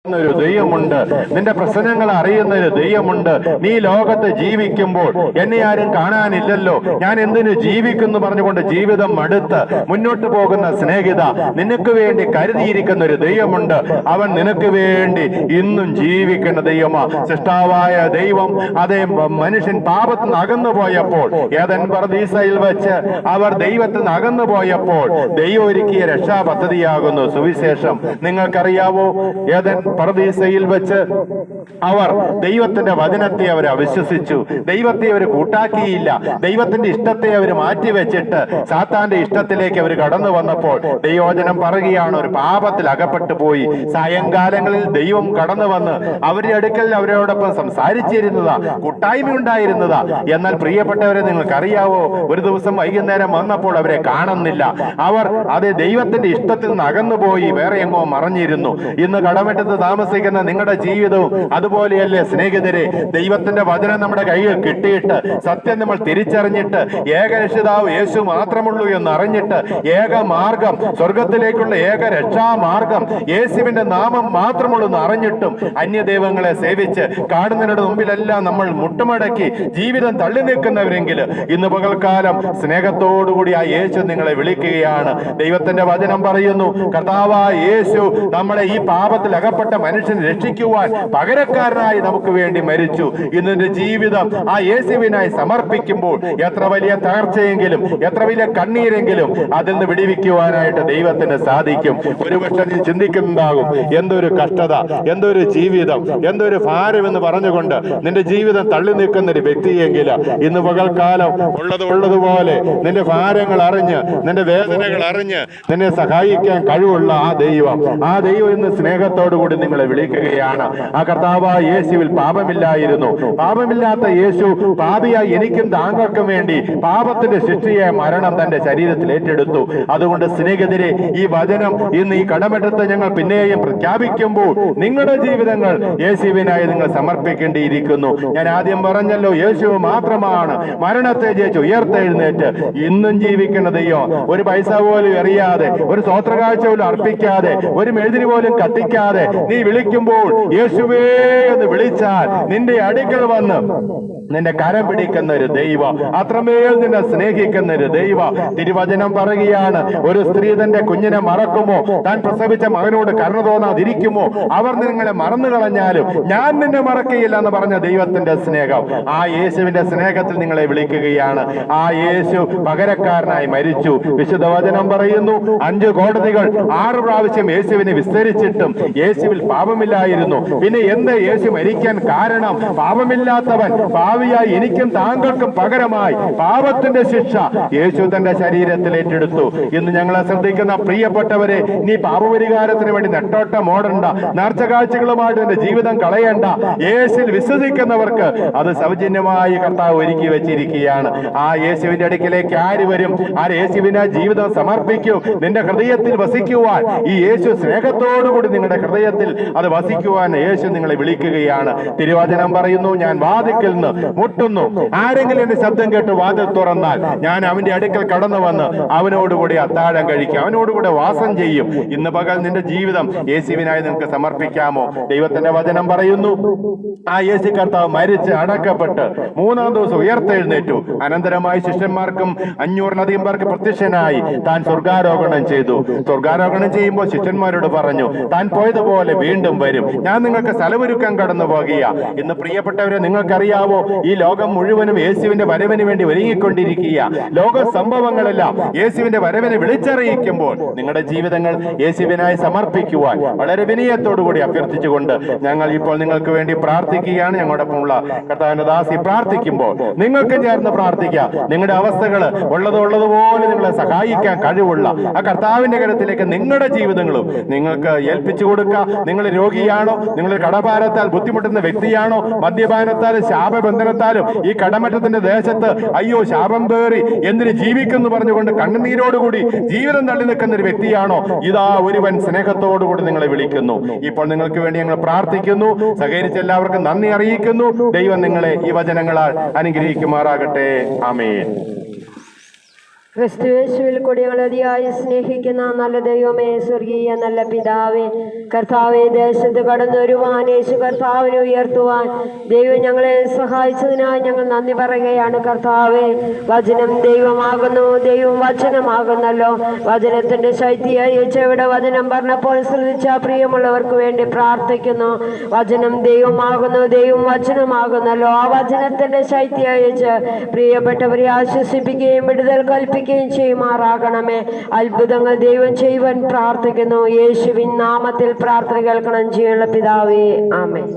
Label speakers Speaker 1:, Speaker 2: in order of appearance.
Speaker 1: ഒരു ദൈവമുണ്ട്, നിന്റെ പ്രശ്നങ്ങൾ അറിയുന്ന ഒരു ദൈവമുണ്ട്. നീ ലോകത്ത് ജീവിക്കുമ്പോൾ എന്നെ ആരും കാണാനില്ലല്ലോ, ഞാൻ എന്തിനു ജീവിക്കുന്നു പറഞ്ഞുകൊണ്ട് ജീവിതം മടുത്ത് മുന്നോട്ട് പോകുന്ന സ്നേഹിത, നിനക്ക് വേണ്ടി കരുതിയിരിക്കുന്ന ഒരു ദൈവമുണ്ട്. അവൻ നിനക്ക് വേണ്ടി ഇന്നും ജീവിക്കുന്ന ദൈവമാ. സൃഷ്ടാവായ ദൈവം അതേ മനുഷ്യൻ പാപത്തിൽ നിന്ന് അകന്നു പോയപ്പോൾ, ഏദൻ പർദീസയിൽ വെച്ച് അവർ ദൈവത്തിൽ നിന്ന് അകന്നു പോയപ്പോൾ ദൈവം ഒരുക്കിയ രക്ഷാ പദ്ധതിയാകുന്നു സുവിശേഷം. നിങ്ങൾക്കറിയാവോ, ഏദൻ പർദീസയിൽ വെച്ച് അവർ ദൈവത്തിന്റെ വചനത്തെ അവർ അവിശ്വസിച്ചു. ദൈവത്തെ അവർ കൂട്ടാക്കിയില്ല. ദൈവത്തിന്റെ ഇഷ്ടത്തെ അവർ മാറ്റിവെച്ചിട്ട് സാത്താന്റെ ഇഷ്ടത്തിലേക്ക് അവർ കടന്നു വന്നപ്പോൾ ദൈവവചനം പറയുകയാണ്, ഒരു പാപത്തിൽ അകപ്പെട്ടു പോയി. സായങ്കാലങ്ങളിൽ ദൈവം കടന്നു വന്ന് അവരുടെ അടുക്കൽ അവരോടൊപ്പം സംസാരിച്ചിരുന്നതാ, കൂട്ടായ്മ ഉണ്ടായിരുന്നതാ. എന്നാൽ പ്രിയപ്പെട്ടവരെ, നിങ്ങൾക്കറിയാവോ, ഒരു ദിവസം വൈകുന്നേരം വന്നപ്പോൾ അവരെ കാണുന്നില്ല. അവർ അതേ ദൈവത്തിന്റെ ഇഷ്ടത്തിൽ നിന്ന് അകന്നുപോയി വേറെ എങ്ങോ മറഞ്ഞിരുന്നു. ഇന്ന് കടമറ്റത്ത് താമസിക്കുന്ന നിങ്ങളുടെ ജീവിതവും അതുപോലെയല്ലേ സ്നേഹിതരെ? ദൈവത്തിന്റെ വചനം നമ്മുടെ കയ്യിൽ കിട്ടിയിട്ട്, സത്യം നമ്മൾ തിരിച്ചറിഞ്ഞിട്ട്, ഏകരക്ഷിതാവ് യേശു മാത്രമുള്ളൂ എന്ന് അറിഞ്ഞിട്ട്, ഏക മാർഗം സ്വർഗത്തിലേക്കുള്ള ഏക രക്ഷാമാർഗം യേശുവിന്റെ നാമം മാത്രമുള്ളൂ എന്ന് അറിഞ്ഞിട്ടും അന്യദൈവങ്ങളെ സേവിച്ച് കാണുന്നതിന്റെ മുമ്പിലെല്ലാം നമ്മൾ മുട്ടുമടക്കി ജീവിതം തള്ളി നിൽക്കുന്നവരെങ്കിൽ ഇന്ന് പകൽക്കാലം സ്നേഹത്തോടുകൂടി ആ യേശു നിങ്ങളെ വിളിക്കുകയാണ്. ദൈവത്തിന്റെ വചനം പറയുന്നു, കർത്താവായ യേശു നമ്മളെ ഈ പാപത്തിൽ അകപ്പെട്ട മനുഷ്യനെ രക്ഷിക്കുവാൻ പകരക്കാരനായി നമുക്ക് വേണ്ടി മരിച്ചു. ഇന്നിന്റെ ജീവിതം ആ യേശുവിനായി സമർപ്പിക്കുമ്പോൾ എത്ര വലിയ തകർച്ചയെങ്കിലും എത്ര വലിയ കണ്ണീരെങ്കിലും അതിൽ നിന്ന് വിടിവിക്കുവാനായിട്ട് ദൈവത്തിന് സാധിക്കും. ഒരുപക്ഷെ നീ ചിന്തിക്കുന്നുണ്ടാകും, എന്തൊരു കഷ്ടത, എന്തൊരു ജീവിതം, എന്തൊരു ഭാരം എന്ന് പറഞ്ഞുകൊണ്ട് നിന്റെ ജീവിതം തള്ളി നിൽക്കുന്ന ഒരു വ്യക്തിയെങ്കിൽ ഇന്ന് പകൽക്കാലം ഉള്ളതുപോലെ നിന്റെ ഭാരങ്ങൾ അറിഞ്ഞ് നിന്റെ വേദനകൾ അറിഞ്ഞ് നിന്നെ സഹായിക്കാൻ കഴിവുള്ള ആ ദൈവം ഇന്ന് സ്നേഹത്തോടു കൂടി നിങ്ങളെ വിളിക്കുകയാണ്. ആ കർത്താവായ യേശുവിൽ പാപമില്ലായിരുന്നു. പാപമില്ലാത്ത യേശു പാപിയായി എനിക്കും താങ്കൾക്കും വേണ്ടി പാപത്തിന്റെ ശിക്ഷയായ മരണം തന്റെ ശരീരത്തിൽ ഏറ്റെടുത്തു. അതുകൊണ്ട് സ്നേഹിതരെ, ഈ വചനം ഇന്ന് ഈ കടമറ്റത്ത് ഞങ്ങൾ പിന്നെയും പ്രഖ്യാപിക്കുമ്പോൾ നിങ്ങളുടെ ജീവിതങ്ങൾ യേശുവിനായി നിങ്ങൾ സമർപ്പിക്കേണ്ടിയിരിക്കുന്നു. ഞാൻ ആദ്യം പറഞ്ഞല്ലോ, യേശു മാത്രമാണ് മരണത്തെ ജയിച്ച് ഉയർത്തെഴുന്നേറ്റ് ഇന്നും ജീവിക്കുന്ന ദൈവം. ഒരു പൈസ പോലും എറിയാതെ, ഒരു സ്വോത്രകാഴ്ച പോലും അർപ്പിക്കാതെ, ഒരു മെഴുതിരി പോലും കത്തിക്കാതെ നീ വിളിക്കുമ്പോൾ യേശുവേ എന്ന് വിളിച്ചാൽ നിന്റെ അടുക്കൽ വന്ന് നിന്റെ കരം പിടിക്കുന്ന ഒരു ദൈവം, അത്രമേൽ നിന്നെ സ്നേഹിക്കുന്ന ഒരു ദൈവം. തിരുവചനം പറയുകയാണ്, ഒരു സ്ത്രീ തന്റെ കുഞ്ഞിനെ മറക്കുമോ, താൻ പ്രസവിച്ച മകനോട് കരുണ തോന്നാതിരിക്കുമോ? അവർ നിങ്ങളെ മറന്നു കളഞ്ഞാലും ഞാൻ നിന്നെ മറക്കുകയില്ല എന്ന് പറഞ്ഞ ദൈവത്തിന്റെ സ്നേഹം, ആ യേശുവിന്റെ സ്നേഹത്തിൽ നിങ്ങളെ വിളിക്കുകയാണ്. ആ യേശു പകരക്കാരനായി മരിച്ചു. വിശുദ്ധ വചനം പറയുന്നു, 5 കോടതികൾ 6 പ്രാവശ്യം യേശുവിനെ വിസ്തരിച്ചിട്ടും യേശുവിൽ പാപമില്ലായിരുന്നു. പിന്നെ എന്ത് യേശു മരിക്കാൻ കാരണം? പാപമില്ലാത്തവൻ ഭാവിയായി എനിക്കും താങ്കൾക്കും പകരമായി പാപത്തിന്റെ ശിക്ഷ യേശു തന്റെ ശരീരത്തിൽ ഏറ്റെടുത്തു. ഇന്ന് ഞങ്ങളെ ശ്രദ്ധിക്കുന്ന പ്രിയപ്പെട്ടവരെ, നീ പാപപരിഹാരത്തിന് വേണ്ടി നെട്ടോട്ടം ഓടണ്ട, നേർച്ച കാഴ്ചകളുമായിട്ട് എന്റെ ജീവിതം കളയണ്ട. യേശുവിൽ വിശ്വസിക്കുന്നവർക്ക് അത് സൗജന്യമായി കർത്താവ് ഒരുക്കി വെച്ചിരിക്കുകയാണ്. ആ യേശുവിന്റെ അടുക്കിലേക്ക് ആര് വരും? ആ യേശുവിനെ ജീവിതം സമർപ്പിക്കൂ. നിന്റെ ഹൃദയത്തിൽ വസിക്കുവാൻ ഈ യേശു സ്നേഹത്തോടുകൂടി നിങ്ങളുടെ ഹൃദയത്തിൽ അത് വസിക്കുവാൻ യേശു നിങ്ങളെ വിളിക്കുകയാണ്. തിരുവചനം പറയുന്നു, ഞാൻ വാതിൽക്കൽ നിന്ന് മുട്ടുന്നു, ആരെങ്കിലും എന്റെ ശബ്ദം കേട്ട് വാതിൽ തുറന്നാൽ ഞാൻ അവന്റെ അടുക്കൽ കടന്നു വന്ന് അവനോടുകൂടി അത്താഴം കഴിക്കും, അവനോടുകൂടെ വാസം ചെയ്യും. ഇന്ന് പകൽ നിന്റെ ജീവിതം യേശുവിനായി നിങ്ങൾക്ക് സമർപ്പിക്കാമോ? ദൈവത്തിന്റെ വചനം പറയുന്നു, ആ യേശു കർത്താവ് മരിച്ച് അടക്കപ്പെട്ട് 3-ാം ദിവസം ഉയർത്തെഴുന്നേറ്റു. അനന്തരമായി ശിഷ്യന്മാർക്കും 500-ലധികം പേർക്ക് പ്രത്യക്ഷനായി താൻ സ്വർഗാരോഹണം ചെയ്തു. സ്വർഗാരോഹണം ചെയ്യുമ്പോൾ ശിഷ്യന്മാരോട് പറഞ്ഞു, താൻ പോയതുപോലെ വീണ്ടും വരും, ഞാൻ നിങ്ങൾക്ക് സ്ഥലമൊരുക്കാൻ കടന്നു പോകുക. ഇന്ന് പ്രിയപ്പെട്ടവരെ, നിങ്ങൾക്കറിയാവോ, ഈ ലോകം മുഴുവനും യേശുവിന്റെ വരവിന് വേണ്ടി ഒരുങ്ങിക്കൊണ്ടിരിക്കുക. ലോക സംഭവങ്ങളെല്ലാം യേശുവിന്റെ വരവിനെ വിളിച്ചറിയിക്കുമ്പോൾ നിങ്ങളുടെ ജീവിതങ്ങൾ യേശുവിനായി സമർപ്പിക്കുവാൻ വളരെ വിനയത്തോടുകൂടി അഭ്യർത്ഥിച്ചുകൊണ്ട് ഞങ്ങൾ ഇപ്പോൾ നിങ്ങൾക്ക് വേണ്ടി പ്രാർത്ഥിക്കുകയാണ്. ഞങ്ങളോടൊപ്പമുള്ള കർത്താവിന്റെ ദാസി പ്രാർത്ഥിക്കുമ്പോൾ നിങ്ങൾക്ക് ചേർന്ന് പ്രാർത്ഥിക്കാം. നിങ്ങളുടെ അവസ്ഥകൾ ഉള്ളതുപോലെ നിങ്ങളെ സഹായിക്കാൻ കഴിവുള്ള ആ കർത്താവിന്റെ കരത്തിലേക്ക് നിങ്ങളുടെ ജീവിതങ്ങളും നിങ്ങൾക്ക് ഏൽപ്പിച്ചു കൊടുക്കുക. നിങ്ങൾ രോഗിയാണോ? നിങ്ങൾ കടഭാരത്താൽ ബുദ്ധിമുട്ടുന്ന വ്യക്തിയാണോ? മദ്യപാനത്താലും ശാപബന്ധനത്താലും ഈ കടമറ്റത്തിന്റെ ദേശത്ത് അയ്യോ ശാപം പേറി എന്തിന് ജീവിക്കുന്നു പറഞ്ഞുകൊണ്ട് കണ്ണുനീരോടുകൂടി ജീവിതം തള്ളി നിൽക്കുന്ന ഒരു വ്യക്തിയാണോ? ഇതാ ഒരുവൻ സ്നേഹത്തോടുകൂടി നിങ്ങളെ വിളിക്കുന്നു. ഇപ്പോൾ നിങ്ങൾക്ക് വേണ്ടി ഞങ്ങൾ പ്രാർത്ഥിക്കുന്നു. സഹകരിച്ച എല്ലാവർക്കും നന്ദി അറിയിക്കുന്നു. ദൈവം നിങ്ങളെ ഈ വചനങ്ങളാൽ അനുഗ്രഹിക്കുമാറാകട്ടെ. ആമേൻ.
Speaker 2: ക്രിസ്തുയേശുവിൽ കൂടി ഞങ്ങൾ അതിയായി സ്നേഹിക്കുന്ന നല്ല ദൈവമേ, സ്വർഗീയ നല്ല പിതാവേ, കർത്താവെ, ദേശത്ത് കടന്നു വരുവാൻ യേശു കർത്താവിനെ ഉയർത്തുവാൻ ദൈവം ഞങ്ങളെ സഹായിച്ചതിനായി ഞങ്ങൾ നന്ദി പറയുകയാണ്. കർത്താവെ, വചനം ദൈവമാകുന്നു, ദൈവം വചനമാകുന്നല്ലോ. വചനത്തിന്റെ ശൈത്യ യേശുവിടെ വചനം പറഞ്ഞപ്പോൾ ശ്രദ്ധിച്ച പ്രിയമുള്ളവർക്ക് വേണ്ടി പ്രാർത്ഥിക്കുന്നു. വചനം ദൈവമാകുന്നു, ദൈവം വചനമാകുന്നല്ലോ. ആ വചനത്തിന്റെ ശൈത്യ യേശു പ്രിയപ്പെട്ടവരെ ആശ്വസിപ്പിക്കുകയും വിടുതൽ കൽപ്പിക്കുകയും ചെയ്യുമാറാകണമേ. അത്ഭുതങ്ങൾ ദൈവം ചെയ്യുവാൻ പ്രാർത്ഥിക്കുന്നു. യേശുവിൻ നാമത്തിൽ പ്രാർത്ഥന കേൾക്കണം. ജീവനുള്ള പിതാവേ, ആമേൻ.